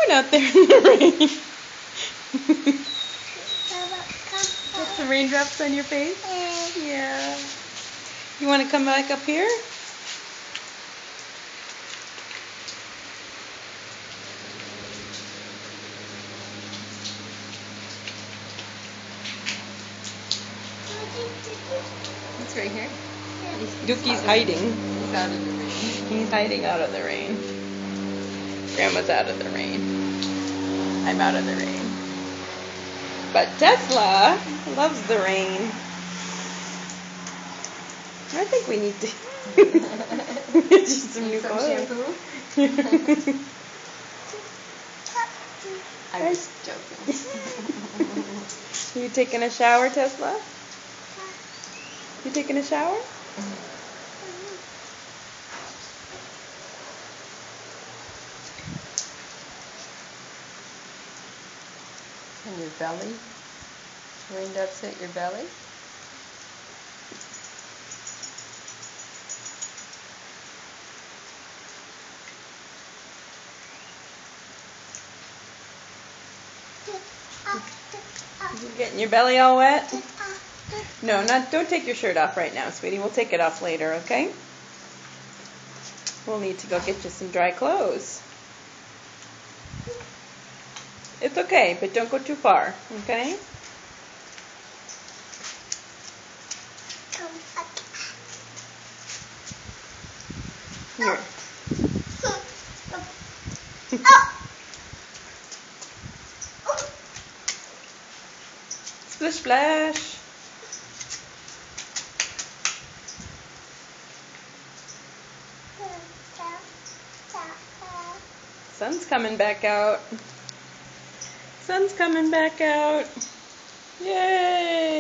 doing out there in the rain? Get some raindrops on your face? Yeah. You want to come back up here? It's right here. Dookie's hiding. He's out of the rain. He's hiding out of the rain. Grandma's out of the rain. I'm out of the rain. But Tesla loves the rain. I think we need to get you some new clothes. Shampoo? I was joking. You taking a shower, Tesla? You taking a shower? And your belly? Raindrops hit your belly? You getting your belly all wet? No, don't take your shirt off right now, sweetie. We'll take it off later, okay? We'll need to go get you some dry clothes. It's okay, but don't go too far, okay? Here. Splish splash. Sun's coming back out. Sun's coming back out. Yay!